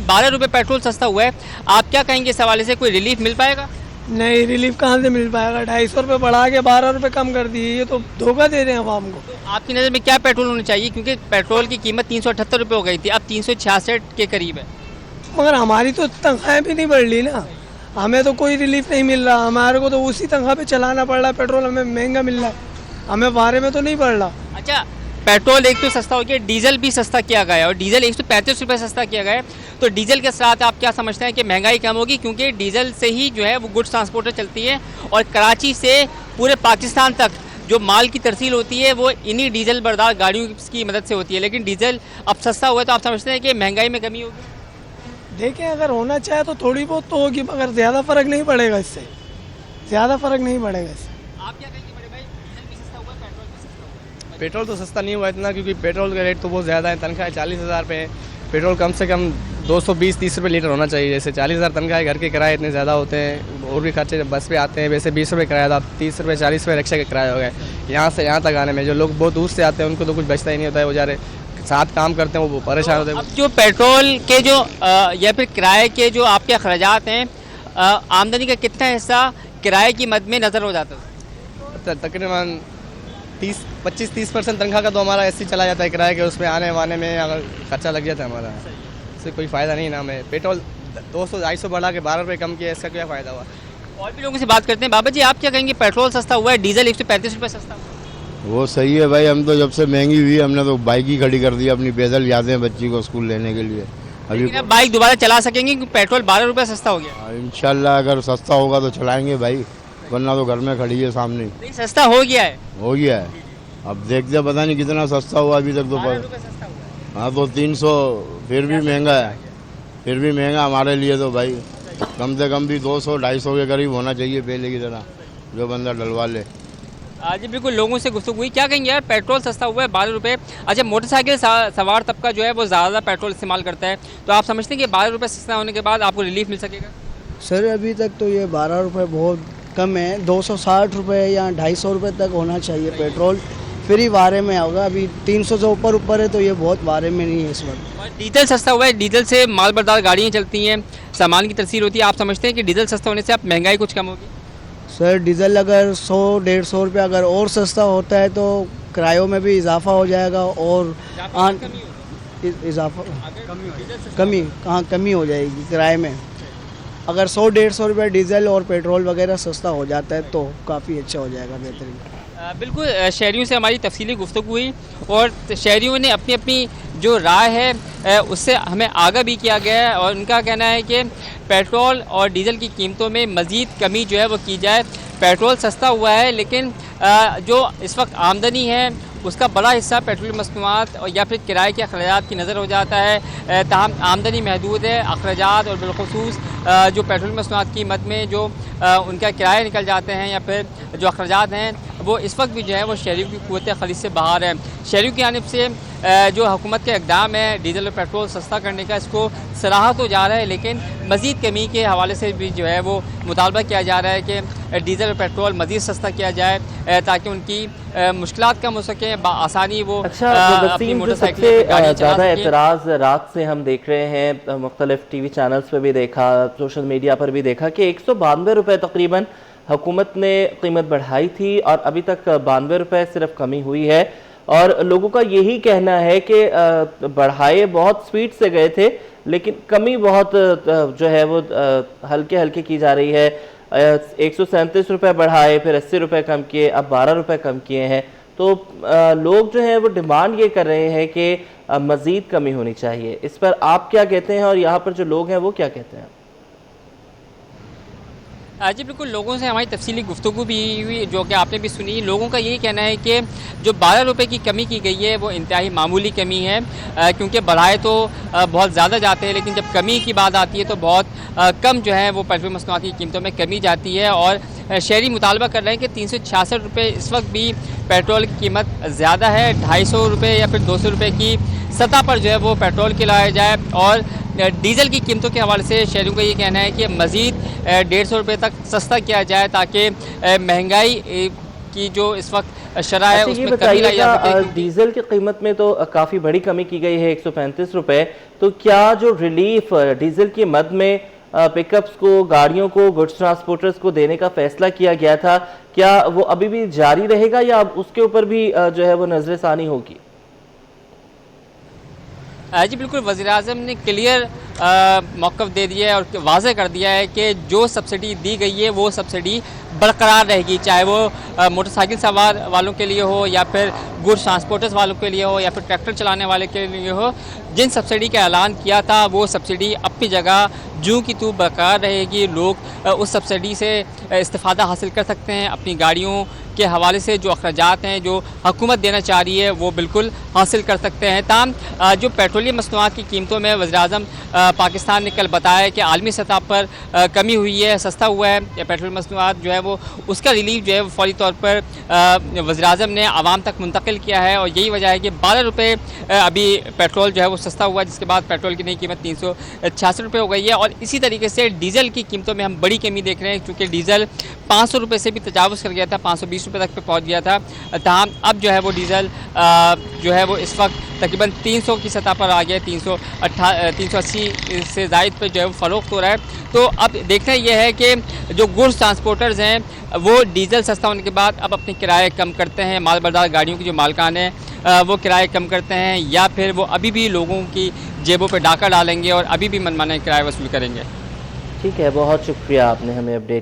12 रुपये पेट्रोल सस्ता हुआ है, आप क्या कहेंगे इस हवाले से, कोई रिलीफ मिल पाएगा? नहीं, रिलीफ कहाँ से मिल पाएगा? 250 रुपये बढ़ा के 12 रुपये कम कर दिए, ये तो धोखा दे रहे हैं आवाम को। तो आपकी नज़र में क्या पेट्रोल होना चाहिए, क्योंकि पेट्रोल की कीमत 378 रुपये हो गई थी, अब 366 के करीब है। मगर हमारी तो तनख्वाहें भी नहीं बढ़ ली ना, हमें तो कोई रिलीफ नहीं मिल रहा, हमारे को तो उसी तनख्वाह पे चलाना पड़ रहा है, पेट्रोल हमें महंगा मिल रहा है, हमें बारे में तो नहीं बढ़ रहा। अच्छा, पेट्रोल एक तो सस्ता हो गया, डीजल भी सस्ता किया गया है और डीजल 135 रुपये सस्ता किया गया है, तो डीजल के साथ आप क्या समझते हैं कि महंगाई कम होगी, क्योंकि डीजल से ही जो है वो गुड्स ट्रांसपोर्टर चलती है और कराची से पूरे पाकिस्तान तक जो माल की तरसील होती है वो इन्हीं डीजल बरदार गाड़ियों की मदद से होती है, लेकिन डीजल अब सस्ता हुआ है, तो आप समझते हैं कि महंगाई में कमी होगी? देखें, अगर होना चाहे तो थोड़ी बहुत तो होगी, मगर ज़्यादा फ़र्क नहीं पड़ेगा इससे, ज़्यादा फ़र्क नहीं पड़ेगा इससे। आप क्या कहेंगे बड़े भाई, डीजल भी सस्ता हुआ है, पेट्रोल भी सस्ता हुआ है? पेट्रोल तो सस्ता नहीं हुआ इतना, क्योंकि पेट्रोल का रेट तो बहुत ज़्यादा है, तनख्वाह 40,000 पे है। पेट्रोल कम से कम 220-30 रुपये लीटर होना चाहिए, जैसे 40,000 तनख्वाह है, घर के किराए इतने ज़्यादा होते हैं, और भी खर्चे जब बस पे आते हैं, वैसे 20 रुपये किराया था, 30 रुपये 40 रुपये रिक्शा के किराया हो गए, यहाँ से यहाँ तक आने में। जो लोग बहुत दूर से आते हैं उनको तो कुछ बचता ही नहीं होता है, वो जा रहे साथ काम करते हैं वो परेशान होते हैं। अब जो पेट्रोल के जो या फिर किराए के जो आपके अखराजात हैं, आमदनी का कितना हिस्सा किराए की मद में नज़र हो जाता है? तकरीबन 25-30% तनख्वाह का तो हमारा ऐसे ही चला जाता है किराए के, उसमें आने वाने में अगर खर्चा लग जाता है हमारा, इससे कोई फ़ायदा नहीं ना हमें। पेट्रोल 200-250 बढ़ा के 12 रुपये कम किया, इसका क्या फ़ायदा हुआ? और भी लोगों से बात करते हैं। बाबा जी, आप क्या कहेंगे, पेट्रोल सस्ता हुआ है, डीजल 135 रुपये सस्ता हुआ है? वो सही है भाई, हम तो जब से महंगी हुई हमने तो बाइक ही खड़ी कर दी, अपनी पैदल जाते हैं बच्ची को स्कूल लेने के लिए। अभी लेकिन अब बाइक दोबारा चला सकेंगे क्योंकि पेट्रोल 12 रुपये सस्ता हो गया? इंशाल्लाह अगर सस्ता होगा तो चलाएंगे भाई, वरना तो घर में खड़ी है सामने। नहीं, सस्ता हो गया है, हो गया है, अब देखते पता नहीं कितना सस्ता हुआ अभी तक तो 12 रुपये सस्ता हुआ है। हाँ तो 300 फिर भी महंगा है, फिर भी महंगा हमारे लिए तो भाई, कम से कम भी 200-250 के करीब होना चाहिए पहले की तरह, जो बंदा डलवा ले। जी बिल्कुल, लोगों से गुफ्तगू हुई। क्या कहेंगे यार, पेट्रोल सस्ता हुआ है 12 रुपये। अच्छा, मोटरसाइकिल सवार तबका जो है वो ज़्यादा पेट्रोल इस्तेमाल करता है, तो आप समझते हैं कि 12 रुपये सस्ता होने के बाद आपको रिलीफ मिल सकेगा? सर अभी तक तो ये 12 रुपये बहुत कम है, 260 रुपये या 250 रुपये तक होना चाहिए पेट्रोल, फिर ही बारे में होगा। अभी 300 से ऊपर है तो ये बहुत बारे में नहीं है इस वक्त। डीजल सस्ता हुआ है, डीजल से माल बरदार गाड़ियाँ चलती हैं, सामान की तरसील होती है, आप समझते हैं कि डीजल सस्ता होने से आप महंगाई कुछ कम होगी? सर डीजल अगर 100-150 रुपये अगर और सस्ता होता है तो किरायों में भी इजाफा हो जाएगा और इजाफा कमी हो जाएगी किराए में। अगर 100-150 रुपये डीजल और पेट्रोल वगैरह सस्ता हो जाता है तो काफ़ी अच्छा हो जाएगा, बेहतरीन। बिल्कुल, शहरियों से हमारी तफसीली गुफ्तगू हुई और शहरियों ने अपनी अपनी जो राय है उससे हमें आगाह भी किया गया है, और उनका कहना है कि पेट्रोल और डीजल की कीमतों में मज़ीद कमी जो है वो की जाए। पेट्रोल सस्ता हुआ है, लेकिन जो इस वक्त आमदनी है उसका बड़ा हिस्सा पेट्रोल मसनूआत और या फिर किराए के अखराजात की नज़र हो जाता है। ताहम आमदनी महदूद है, अखराजात और बिलखुसूस जो पेट्रोल मसनूआत की मद में जो उनका किराया निकल जाते हैं या फिर जो अखराजात हैं वो इस वक्त भी जो है वो शहरियों की क़ुव्वत ख़रीद से बाहर है। शहरियों की जानिब से जो हुकूमत का इक़दाम है डीजल और पेट्रोल सस्ता करने का, इसको सराहा तो जा रहा है, लेकिन मज़ीद कमी के हवाले से भी जो है वो मुतालबा किया जा रहा है कि डीजल और पेट्रोल मज़ीद सस्ता किया जाए ताकि उनकी मुश्किलात कम हो सकें, आसानी वो अपनी मोटरसाइकिल ज़्यादा एतराज़ रात से हम देख रहे हैं, मुख्तलिफ TV चैनल्स पर भी देखा, सोशल मीडिया पर भी देखा कि 192 रुपये तकरीबन हुकूमत ने कीमत बढ़ाई थी और अभी तक 92 रुपये सिर्फ कमी हुई है। और लोगों का यही कहना है कि बढ़ाए बहुत स्पीड से गए थे, लेकिन कमी बहुत जो है वो हल्के हल्के की जा रही है। 137 रुपये बढ़ाए, फिर 80 रुपये कम किए, अब 12 रुपये कम किए हैं। तो लोग जो हैं वो डिमांड ये कर रहे हैं कि मज़ीद कमी होनी चाहिए। इस पर आप क्या कहते हैं और यहाँ पर जो लोग हैं वो क्या कहते हैं? जी बिल्कुल, लोगों से हमारी तफसीली गुफ्तगू भी हुई जो कि आपने भी सुनी। लोगों का यही कहना है कि जो 12 रुपये की कमी की गई है वो इंतहाई मामूली कमी है, क्योंकि बढ़ाए तो बहुत ज़्यादा जाते हैं, लेकिन जब कमी की बात आती है तो बहुत कम जो है वो पेट्रोल मसनूआत की कीमतों में कमी जाती है। और शहरी मुतालबा कर रहे हैं कि 366 रुपये इस वक्त भी पेट्रोल की कीमत ज़्यादा है, 250 रुपये या फिर 200 रुपये की सतह पर जो है वो पेट्रोल के लाया जाए। और डीजल की कीमतों के हवाले से शहरियों का ये कहना है कि मज़ीद 150 रुपये तक सस्ता किया जाए ताकि महंगाई की जो इस वक्त शरह है अच्छा, ये उसमें कमी लाई जा सकती है बताइएगा, क्योंकि डीजल की कीमत में तो काफ़ी बड़ी कमी की गई है 135 रुपए, तो क्या जो रिलीफ डीजल की मद में पिकअप्स को, गाड़ियों को, गुड्स ट्रांसपोर्टर्स को देने का फैसला किया गया था, क्या वो अभी भी जारी रहेगा या अब उसके ऊपर भी जो है वो नजरसानी होगी? जी बिल्कुल, वज़ीर-ए-आज़म ने क्लियर मौक़िफ़ दे दिया है और वाज़ेह कर दिया है कि जो सब्सिडी दी गई है वो सब्सिडी बरकरार रहेगी, चाहे वो मोटरसाइकिल सवार वालों के लिए हो या फिर गुड्स ट्रांसपोर्टर्स वालों के लिए हो या फिर ट्रैक्टर चलाने वाले के लिए हो। जिन सब्सिडी का ऐलान किया था वो सब्सिडी अपनी जगह जूं की तूं बरकरार रहेगी। लोग उस सब्सिडी से इस्तिफ़ादा हासिल कर सकते हैं, अपनी गाड़ियों के हवाले से जो अखराजात हैं जो हुकूमत देना चाह रही है वो बिल्कुल हासिल कर सकते हैं। ताम जो पेट्रोलियम मसनूआत की कीमतों में वज़ीर-ए-आज़म पाकिस्तान ने कल बताया कि आलमी सतह पर कमी हुई है, सस्ता हुआ है पेट्रोल मसनूआत जो है वो, उसका रिलीफ जो है वो फौरी तौर पर वज़ीर-ए-आज़म ने आवाम तक मुंतकिल किया है और यही वजह है कि 12 रुपये अभी पेट्रोल जो है वो सस्ता हुआ है, जिसके बाद पेट्रोल की नई कीमत 366 रुपये हो गई है। और इसी तरीके से डीज़ल की कीमतों में हम बड़ी कमी देख रहे हैं, क्योंकि डीज़ल 500 रुपये से भी तजावुज़ कर गया था, 520 रुपये तक पे पहुँच गया था। ताहम अब जो है वो डीज़ल जो है वो इस वक्त तकरीबन 300 की सतह पर आ गया, 380 से ज़ायद पे जो है वो फ़रोख्त हो रहा है। तो अब देखना यह है कि जो गुड्स ट्रांसपोर्टर्स हैं वो डीज़ल सस्ता होने के बाद अब अपने किराए कम करते हैं, माल बरदार गाड़ियों की जो मालकान हैं वो किराए कम करते हैं, या फिर वो अभी भी लोगों की जेबों पर डाका डालेंगे और अभी भी मनमाने किराए वसूल करेंगे। ठीक है, बहुत शुक्रिया, आपने हमें अपडेट